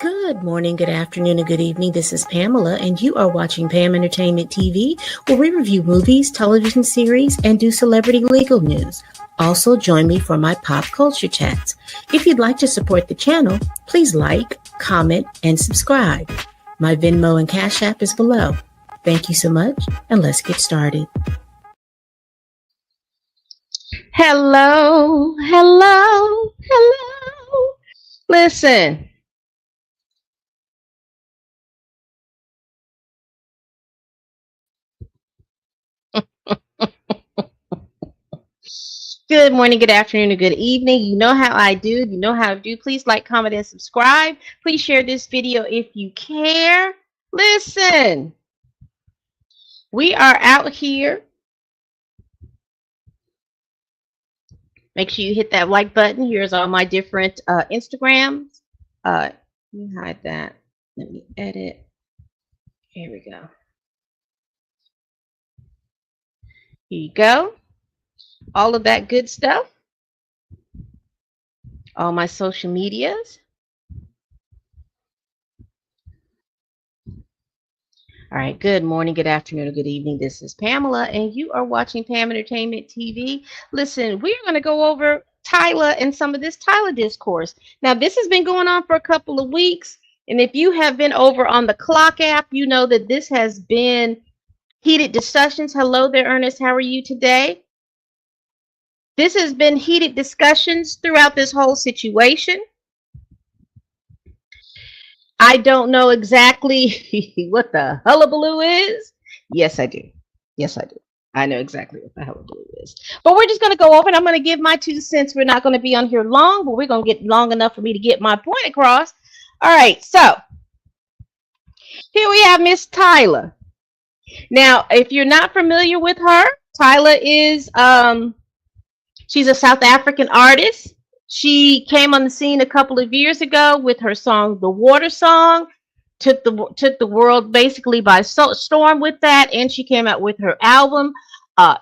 Good morning, good afternoon, and good evening. This is Pamela, and you are watching Pam Entertainment TV, where we review movies, television series, and do celebrity legal news. Also, join me for my pop culture chats. If you'd like to support the channel, please like, comment, and subscribe. My Venmo and Cash App is below. Thank you so much, and let's get started. Hello, hello, hello. Listen. Good morning, good afternoon, and good evening. You know how I do. You know how I do. Please like, comment, and subscribe. Please share this video if you care. Listen. We are out here. Make sure you hit that like button. Here's all my different Instagrams. Let me hide that. Let me edit. Here we go. Here you go. All of that good stuff. All my social medias. All right, good morning, good afternoon, or good evening. This is Pamela, and you are watching Pam Entertainment TV. Listen, we're going to go over Tyla and some of this Tyla discourse. Now, this has been going on for a couple of weeks, and if you have been over on the Clock app, you know that this has been heated discussions. Hello there, Ernest. How are you today? This has been heated discussions throughout this whole situation. I don't know exactly what the hullabaloo is. Yes, I do. Yes, I do. I know exactly what the hullabaloo is. But we're just going to go over and I'm going to give my 2 cents. We're not going to be on here long, but we're going to get long enough for me to get my point across. All right, so here we have Miss Tyla. Now, if you're not familiar with her, Tyla is she's a South African artist. She came on the scene a couple of years ago with her song, The Water Song, took the world basically by storm with that, and she came out with her album.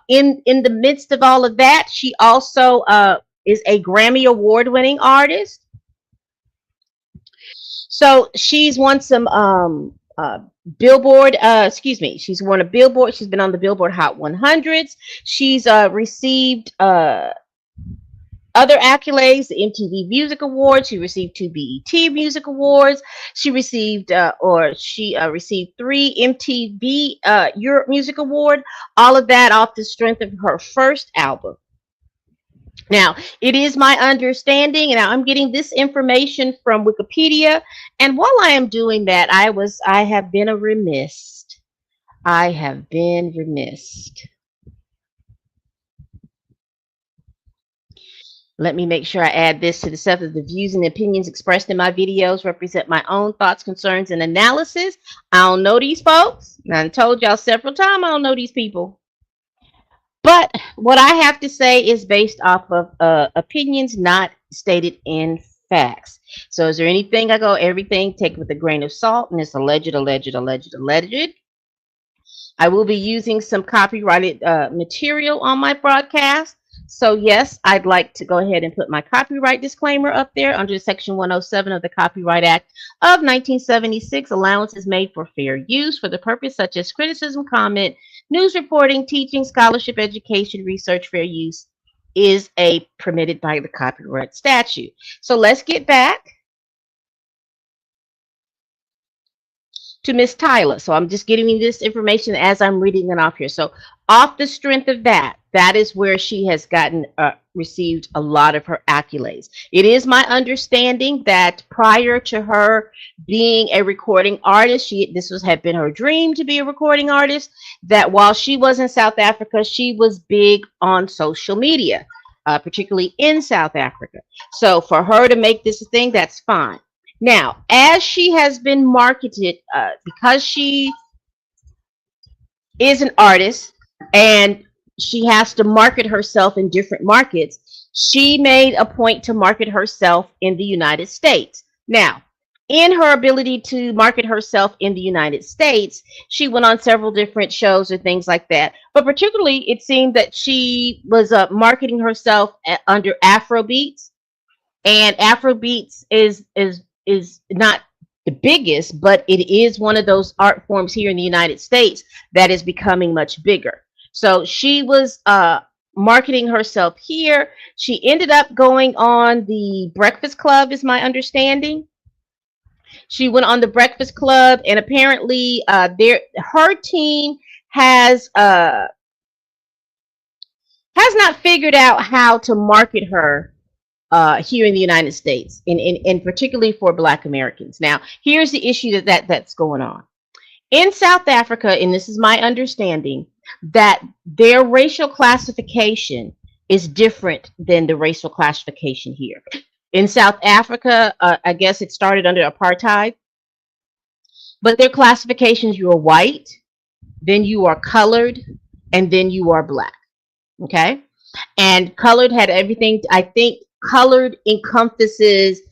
In the midst of all of that, she also is a Grammy Award winning artist. So she's won some Billboard, she's won a Billboard. She's been on the Billboard Hot 100s. She's received other accolades, the MTV Music Awards. She received 2 BET Music Awards. She received, received 3 MTV Europe Music Award. All of that off the strength of her first album. Now, it is my understanding, and I'm getting this information from Wikipedia. And while I am doing that, I have been remiss. I have been remiss. Let me make sure I add this to the set of the views and opinions expressed in my videos represent my own thoughts, concerns, and analysis. I don't know these folks. I told y'all several times I don't know these people. But what I have to say is based off of opinions not stated in facts. So is there anything everything take with a grain of salt, and it's alleged. I will be using some copyrighted material on my broadcast. So yes, I'd like to go ahead and put my copyright disclaimer up there under Section 107 of the Copyright Act of 1976. Allowance is made for fair use for the purpose such as criticism, comment, news reporting, teaching, scholarship, education, research. Fair use is permitted by the copyright statute. So let's get back to Miss Tyla. So I'm just giving you this information as I'm reading it off here. So off the strength of that is where she has gotten received a lot of her accolades. It is my understanding that prior to her being a recording artist, had been her dream to be a recording artist. That while she was in South Africa, she was big on social media, particularly in South Africa. So for her to make this a thing, that's fine. Now, as she has been marketed, because she is an artist and she has to market herself in different markets, she made a point to market herself in the United States. Now, in her ability to market herself in the United States, she went on several different shows or things like that. But particularly, it seemed that she was marketing herself under Afrobeats, and Afrobeats is not the biggest, but it is one of those art forms here in the United States that is becoming much bigger. So she was marketing herself here. She ended up going on the Breakfast Club, is my understanding. She went on the Breakfast Club, and apparently, her team has has not figured out how to market her here in the United States, and particularly for Black Americans. Now, here's the issue that's going on in South Africa, and this is my understanding, that their racial classification is different than the racial classification here. In South Africa, I guess it started under apartheid, but their classifications: you are white, then you are colored, and then you are Black. Okay, and colored had everything. I think colored encompasses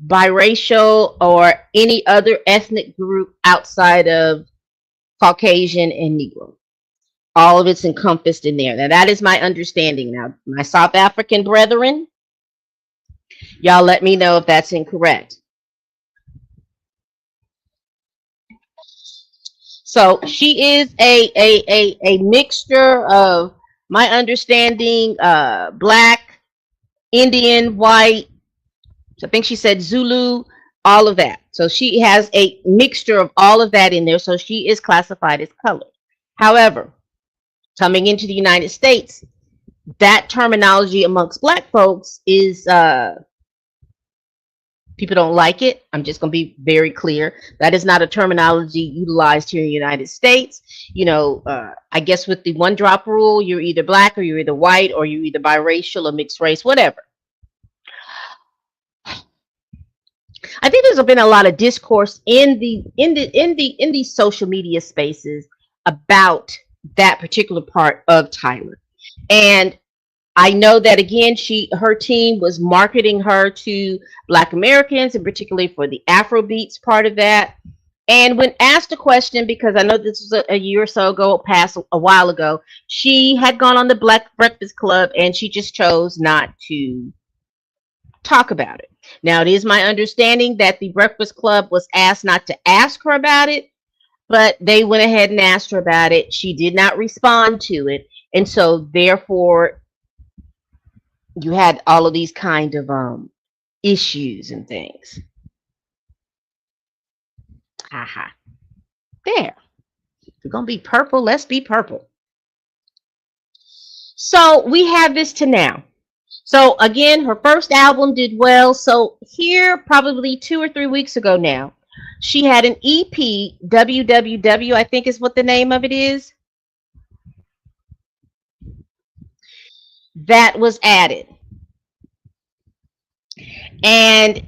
biracial or any other ethnic group outside of Caucasian and Negro. All of it's encompassed in there. Now, that is my understanding. Now, my South African brethren, y'all let me know if that's incorrect. So she is a mixture of, my understanding, Black, Indian, white. I think she said Zulu, all of that. So she has a mixture of all of that in there. So she is classified as colored. However, coming into the United States, that terminology amongst Black folks is, people don't like it. I'm just going to be very clear. That is not a terminology utilized here in the United States. You know, I guess with the one drop rule, you're either Black or you're either white or you're either biracial or mixed race, whatever. I think there's been a lot of discourse in these social media spaces about that particular part of Tyla. And I know that, again, her team was marketing her to Black Americans, and particularly for the Afrobeats part of that. And when asked a question, because I know this was a year or so ago, past a while ago, she had gone on the Black Breakfast Club and she just chose not to talk about it. Now, it is my understanding that the Breakfast Club was asked not to ask her about it, but they went ahead and asked her about it. She did not respond to it. And so, therefore, you had all of these kind of issues and things. Aha. There. If we're going to be purple, let's be purple. So we have this to now. So again, her first album did well. So here, probably 2 or 3 weeks ago now, she had an EP, WWW, I think is what the name of it is, that was added. And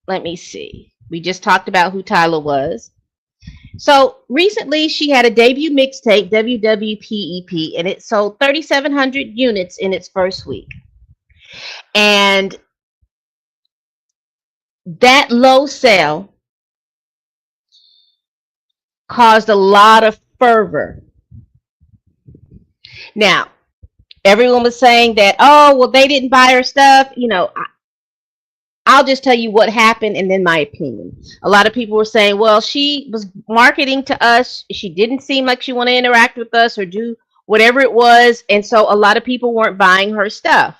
let me see. We just talked about who Tyla was. So recently she had a debut mixtape, WWPEP, and it sold 3,700 units in its first week. And that low sale caused a lot of fervor. Now, everyone was saying that, oh, well, they didn't buy her stuff. You know, I'll just tell you what happened and then my opinion. A lot of people were saying, well, she was marketing to us. She didn't seem like she wanted to interact with us or do whatever it was. And so a lot of people weren't buying her stuff.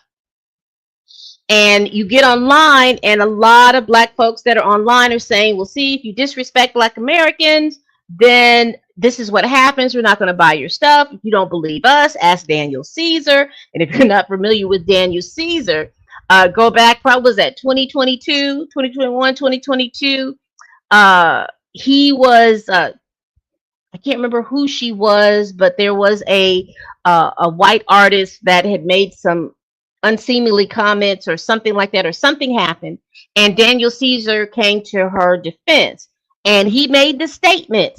And you get online, and a lot of Black folks that are online are saying, well, see, if you disrespect Black Americans, then this is what happens. We're not going to buy your stuff. If you don't believe us, ask Daniel Caesar. And if you're not familiar with Daniel Caesar, go back, probably was that 2022, 2021, 2022. He was, I can't remember who she was, but there was a white artist that had made some unseemly comments or something like that, or something happened. And Daniel Caesar came to her defense. And he made the statement,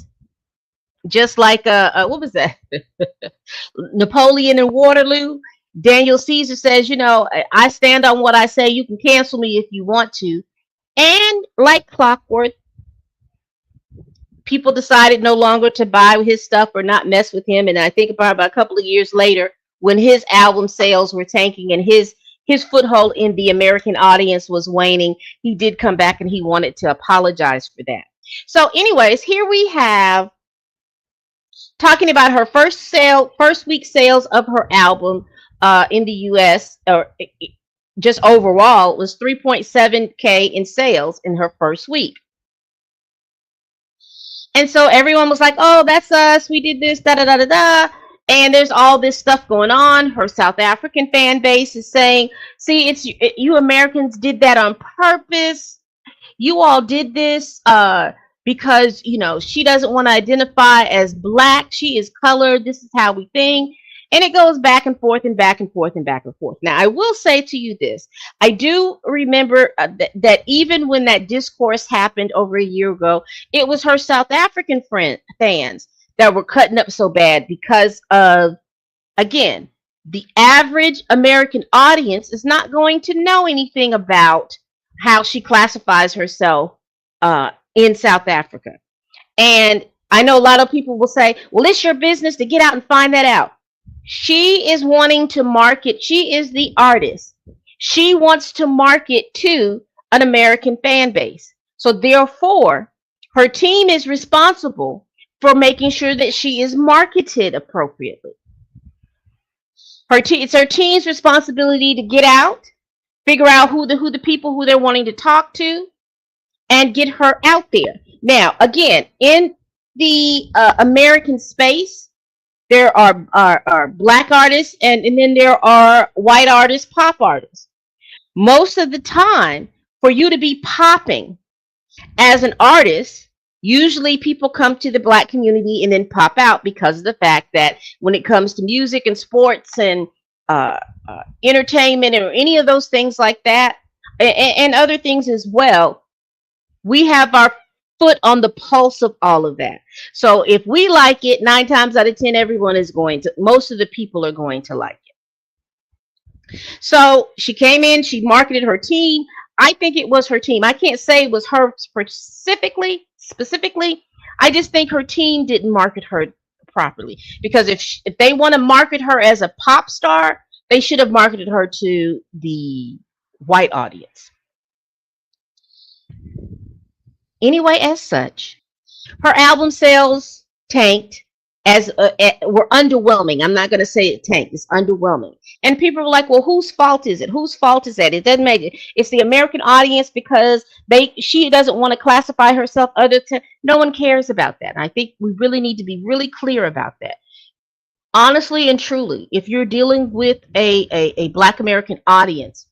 just like, what was that? Napoleon in Waterloo. Daniel Caesar says, you know, I stand on what I say. You can cancel me if you want to. And like clockwork, people decided no longer to buy his stuff or not mess with him. And I think about a couple of years later, when his album sales were tanking and his his foothold in the American audience was waning, he did come back and he wanted to apologize for that. So, anyways, here we have talking about her first week sales of her album in the U.S. or just overall was 3.7K in sales in her first week. And so everyone was like, "Oh, that's us. We did this, da da da da da." And there's all this stuff going on. Her South African fan base is saying, "See, you Americans did that on purpose. You all did this because she doesn't want to identify as black. She is colored. This is how we think." And it goes back and forth and back and forth and back and forth. Now, I will say to you this: I do remember that even when that discourse happened over a year ago, it was her South African fans that were cutting up so bad because of, again, the average American audience is not going to know anything about how she classifies herself in South Africa. And I know a lot of people will say, well, it's your business to get out and find that out. She is wanting to market. She is the artist. She wants to market to an American fan base. So therefore, her team is responsible for making sure that she is marketed appropriately. It's her team's responsibility to get out, figure out who the people who they're wanting to talk to, and get her out there. Now, again, in the American space, there are black artists, and then there are white artists, pop artists. Most of the time, for you to be popping as an artist, usually people come to the black community and then pop out because of the fact that when it comes to music and sports and entertainment or any of those things like that, and other things as well, we have our foot on the pulse of all of that. So if we like it, 9 times out of 10, most of the people are going to like it. So she came in, she marketed her team. I think it was her team. I can't say it was her specifically. I just think her team didn't market her properly, because if they want to market her as a pop star, they should have marketed her to the white audience. Anyway, as such, her album sales tanked, were underwhelming. I'm not going to say it tanked. It's underwhelming. And people were like, well, whose fault is it? Whose fault is that? It doesn't make it. It's the American audience because she doesn't want to classify herself no one cares about that. And I think we really need to be really clear about that. Honestly and truly, if you're dealing with a Black American audience,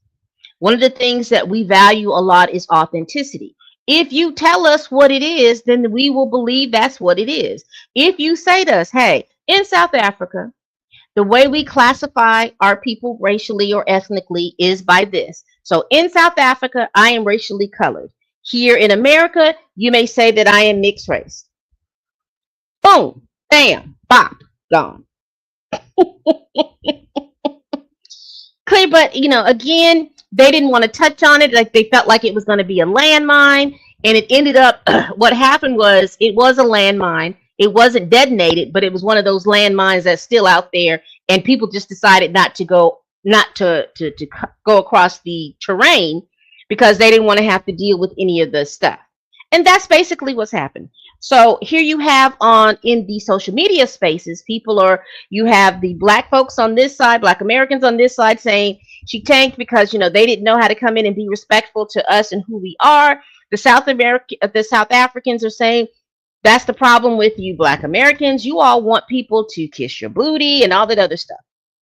one of the things that we value a lot is authenticity. If you tell us what it is, then we will believe that's what it is. If you say to us, hey, in South Africa, the way we classify our people racially or ethnically is by this. So in South Africa, I am racially colored. Here in America, you may say that I am mixed race. Boom, bam, bop, gone. Clear, but again, they didn't want to touch on it. Like, they felt like it was going to be a landmine, and it ended up. What happened was, it was a landmine. It wasn't detonated, but it was one of those landmines that's still out there, and people just decided not to go across the terrain because they didn't want to have to deal with any of the stuff. And that's basically what's happened. So here you have in the social media spaces, you have the Black folks on this side, Black Americans on this side saying she tanked because, they didn't know how to come in and be respectful to us and who we are. The South Africans are saying that's the problem with you Black Americans. You all want people to kiss your booty and all that other stuff.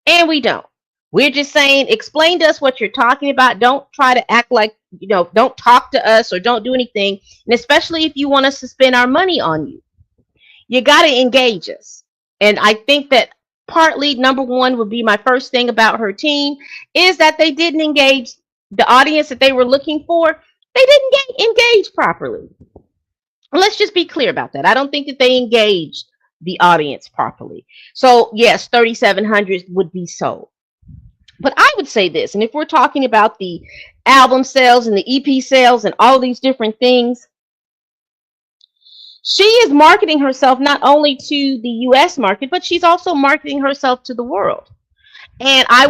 And we don't. We're just saying, explain to us what you're talking about. Don't try to act like, don't talk to us or don't do anything. And especially if you want us to spend our money on you, you got to engage us. And I think that partly, number one, would be my first thing about her team, is that they didn't engage the audience that they were looking for. They didn't engage properly. Let's just be clear about that. I don't think that they engaged the audience properly. So yes, 3,700 would be sold. But I would say this, and if we're talking about the album sales and the EP sales and all these different things, she is marketing herself not only to the US market, but she's also marketing herself to the world. And I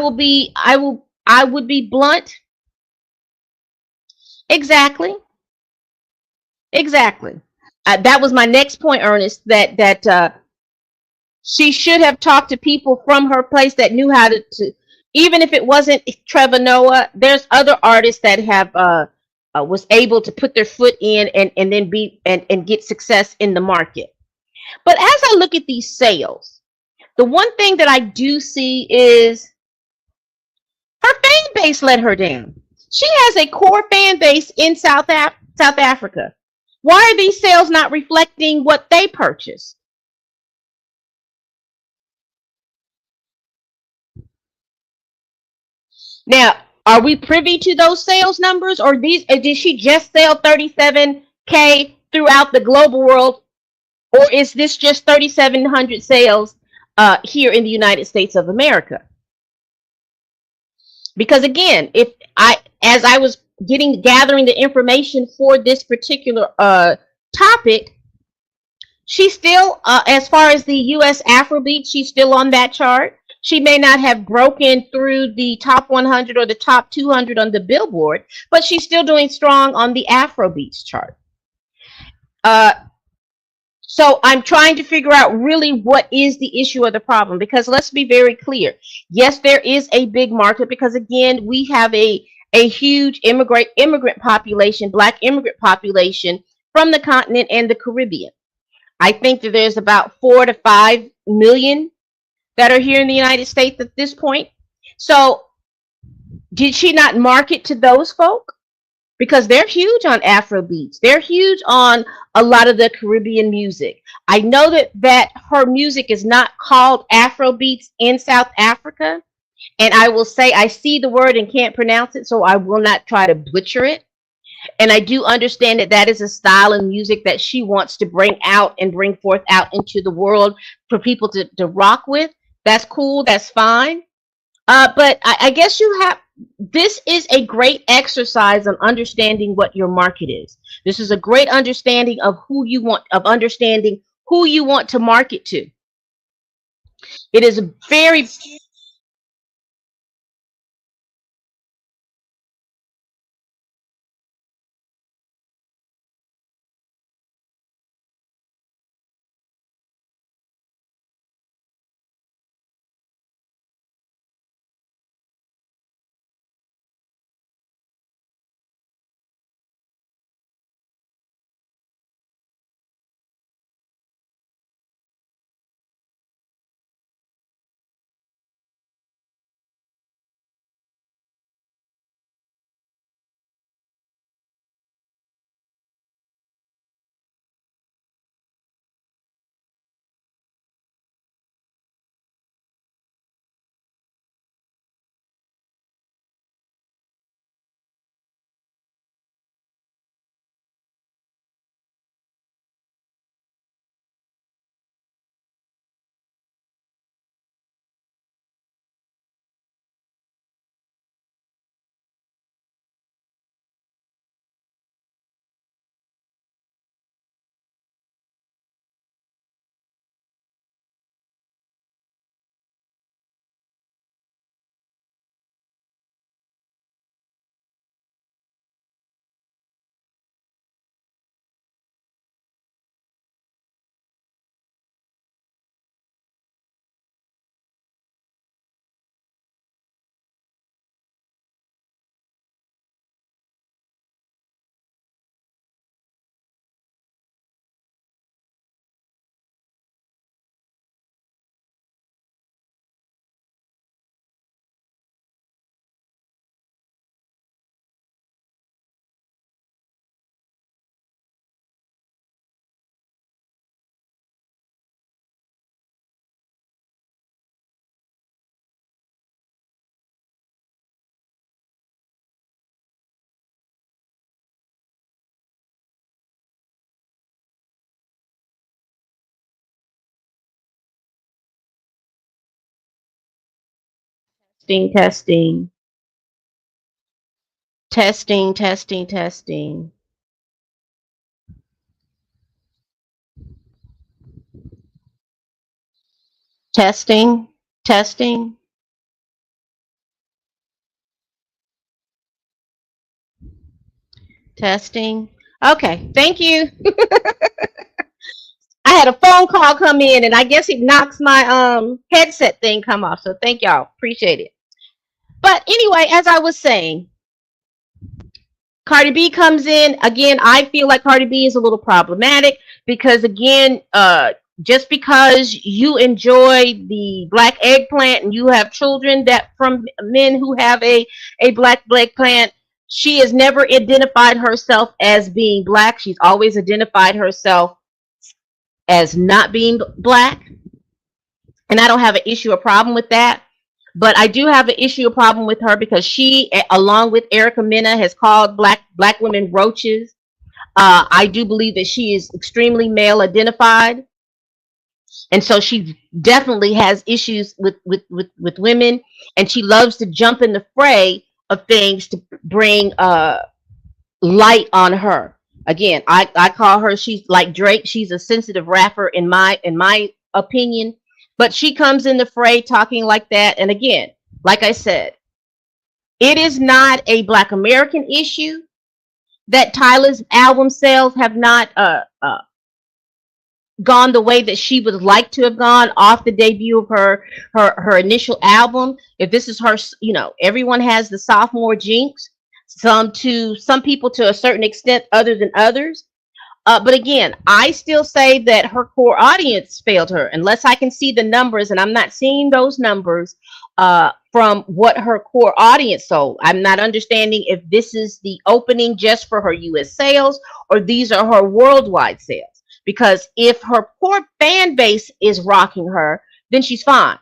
I would be blunt. Exactly. Exactly. That was my next point, Ernest. That she should have talked to people from her place that knew how to even if it wasn't Trevor Noah. There's other artists that have was able to put their foot in and then be and get success in the market. But as I look at these sales, the one thing that I do see is her fan base let her down. She has a core fan base in South Africa. Why are these sales not reflecting what they purchased? Now, are we privy to those sales numbers, or these? Did she just sell 37K throughout the global world, or is this just 3,700 sales here in the United States of America? Because again, if I, as I was gathering the information for this particular topic, she's still, as far as the U.S. Afrobeat, she's still on that chart. She may not have broken through the top 100 or the top 200 on the Billboard, but she's still doing strong on the Afrobeats chart. Uh, so I'm trying to figure out really what is the issue of the problem, because let's be very clear. Yes, there is a big market because again, we have a huge immigrant population, black immigrant population from the continent and the Caribbean. I think that there's about 4 to 5 million that are here in the United States at this point. So did she not market to those folk? Because they're huge on Afro beats. They're huge on a lot of the Caribbean music. I know that her music is not called Afro beats in South Africa. And I will say I see the word and can't pronounce it, so I will not try to butcher it. And I do understand that that is a style of music that she wants to bring out and bring forth out into the world for people to rock with. That's cool. That's fine. But I guess you have, this is a great exercise on understanding what your market is. This is a great understanding of understanding who you want to market to. It is a very testing, testing, testing, testing, testing, testing, testing. Testing. Okay, thank you. I had a phone call come in, and I guess it knocks my headset thing come off. So thank y'all. Appreciate it. But anyway, as I was saying, Cardi B comes in again. I feel like Cardi B is a little problematic because again, just because you enjoy the black eggplant and you have children that from men who have a black eggplant, she has never identified herself as being black. She's always identified herself as not being black, and I don't have an issue or problem with that. But I do have an issue or problem with her because she, along with Erica Mena, has called black women roaches. I do believe that she is extremely male identified, and so she definitely has issues with women, and she loves to jump in the fray of things to bring light on her. Again, I call her, she's like Drake, she's a sensitive rapper in my opinion, but she comes in the fray talking like that. And again, like I said, it is not a black American issue that Tyla's album sales have not gone the way that she would like to have gone off the debut of her initial album. If this is her, everyone has the sophomore jinx, some people to a certain extent other than others. But again, I still say that her core audience failed her unless I can see the numbers, and I'm not seeing those numbers from what her core audience sold. I'm not understanding if this is the opening just for her US sales or these are her worldwide sales. Because if her core fan base is rocking her, then she's fine.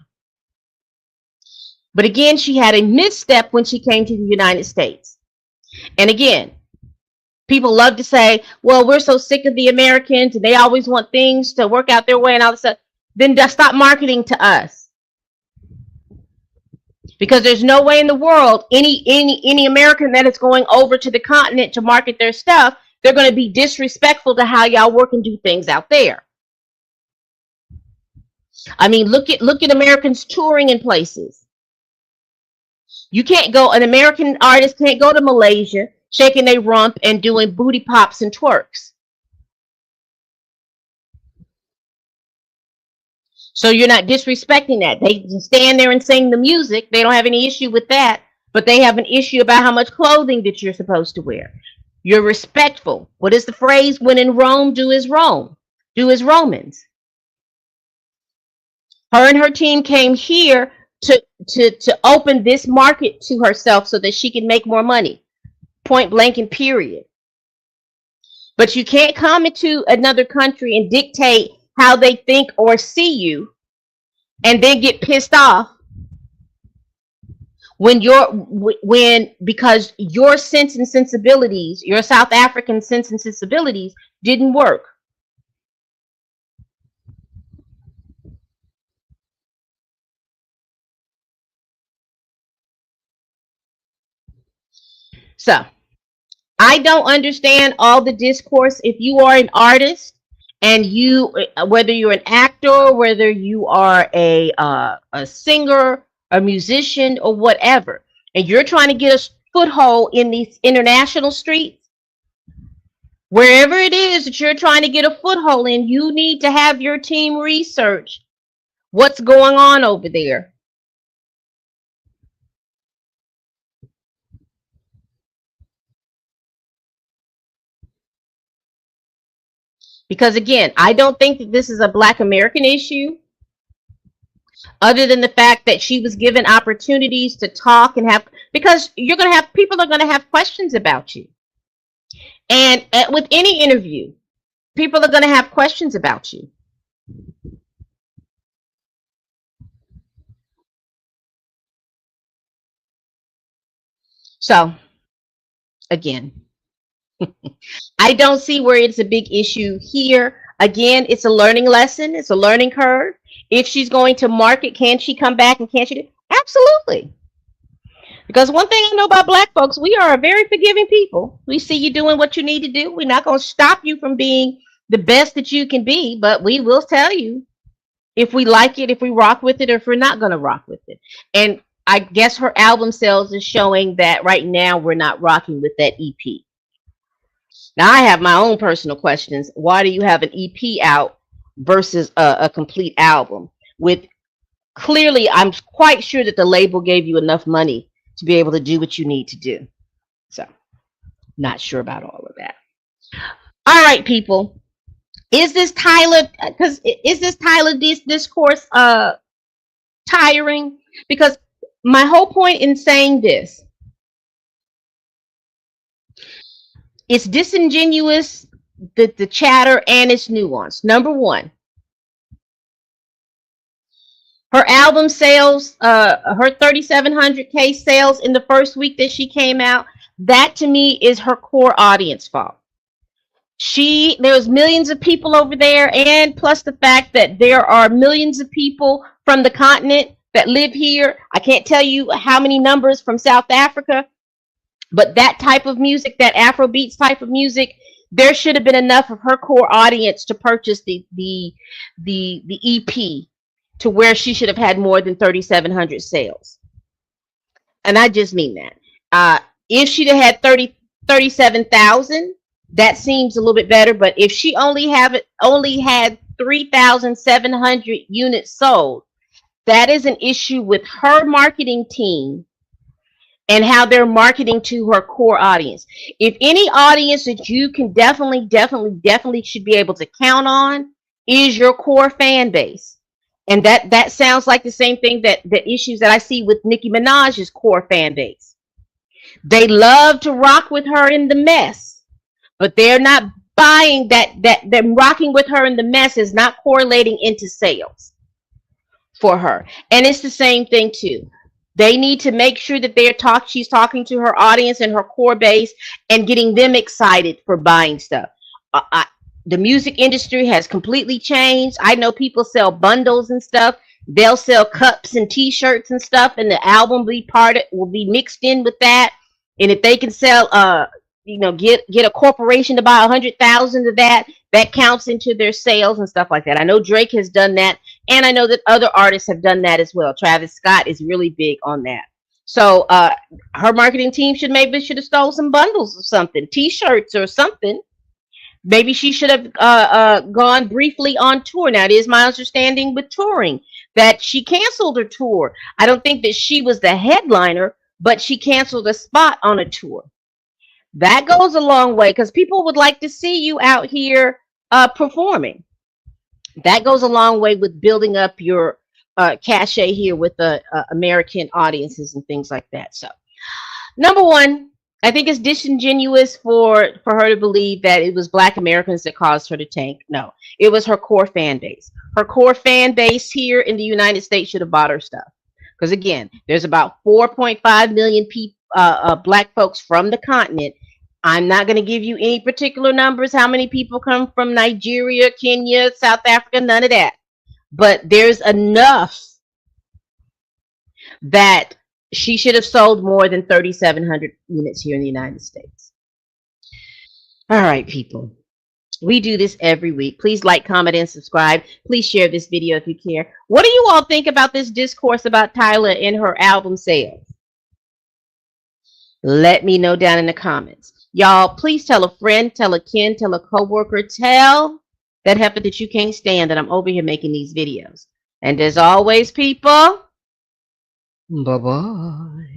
But again, she had a misstep when she came to the United States. And again, people love to say, well, we're so sick of the Americans and they always want things to work out their way and all this stuff. Then stop marketing to us. Because there's no way in the world any American that is going over to the continent to market their stuff, they're going to be disrespectful to how y'all work and do things out there. I mean, look at Americans touring in places. You can't go, an American artist can't go to Malaysia shaking their rump and doing booty pops and twerks. So you're not disrespecting that. They can stand there and sing the music. They don't have any issue with that, but they have an issue about how much clothing that you're supposed to wear. You're respectful. What is the phrase? When in Rome, do as Rome. Do as Romans. Her and her team came here to open this market to herself so that she can make more money. Point blank and period. But you can't come into another country and dictate how they think or see you and then get pissed off because your sense and sensibilities, your South African sense and sensibilities didn't work. So I don't understand all the discourse. If you are an artist and whether you're an actor, whether you are a singer, a musician, or whatever, and you're trying to get a foothold in these international streets, wherever it is that you're trying to get a foothold in, you need to have your team research what's going on over there. Because again, I don't think that this is a Black American issue, other than the fact that she was given opportunities to talk and have, because people are going to have questions about you. And with any interview, people are going to have questions about you. So, again, I don't see where it's a big issue here. Again, it's a learning lesson. It's a learning curve. If she's going to market, can she come back and can she do? Absolutely. Because one thing I know about Black folks, we are a very forgiving people. We see you doing what you need to do. We're not going to stop you from being the best that you can be, but we will tell you if we like it, if we rock with it, or if we're not going to rock with it. And I guess her album sales is showing that right now we're not rocking with that EP. Now I have my own personal questions. Why do you have an EP out versus a complete album? With clearly, I'm quite sure that the label gave you enough money to be able to do what you need to do. So, not sure about all of that. All right, people. Is this Tyla? Because is this Tyla discourse tiring? Because my whole point in saying this, it's disingenuous, the chatter, and it's nuanced. Number one, her album sales, her 3,700K sales in the first week that she came out, that to me is her core audience fault. There's millions of people over there, and plus the fact that there are millions of people from the continent that live here. I can't tell you how many numbers from South Africa, but that type of music, that Afrobeats type of music, there should have been enough of her core audience to purchase the EP to where she should have had more than 3,700 sales. And I just mean that. If she'd have had 37,000, that seems a little bit better. But if she only had 3,700 units sold, that is an issue with her marketing team and how they're marketing to her core audience. If any audience that you can definitely should be able to count on is your core fan base. And that sounds like the same thing that the issues that I see with Nicki Minaj's core fan base. They love to rock with her in the mess, but they're not buying that them rocking with her in the mess is not correlating into sales for her. And it's the same thing too. They need to make sure that she's talking to her audience and her core base and getting them excited for buying stuff. The music industry has completely changed. I know people sell bundles and stuff. They'll sell cups and t-shirts and stuff, and the album will be mixed in with that. And if they can sell get a corporation to buy 100,000 of that counts into their sales and stuff like that. I know Drake has done that, and I know that other artists have done that as well. Travis Scott is really big on that. So her marketing team should have stole some bundles of something, t-shirts or something. Maybe she should have gone briefly on tour. Now, it is my understanding with touring that she canceled her tour. I don't think that she was the headliner, but she canceled a spot on a tour. That goes a long way because people would like to see you out here performing. That goes a long way with building up your cachet here with the American audiences and things like that. So, number one, I think it's disingenuous for her to believe that it was Black Americans that caused her to tank. No, it was her core fan base. Her core fan base here in the United States should have bought her stuff. Because again, there's about 4.5 million people, Black folks from the continent. I'm not going to give you any particular numbers, how many people come from Nigeria, Kenya, South Africa, none of that. But there's enough that she should have sold more than 3,700 units here in the United States. All right, people. We do this every week. Please like, comment, and subscribe. Please share this video if you care. What do you all think about this discourse about Tyla and her album sales? Let me know down in the comments. Y'all, please tell a friend, tell a kin, tell a coworker, tell that heifer that you can't stand that I'm over here making these videos. And as always, people, bye-bye.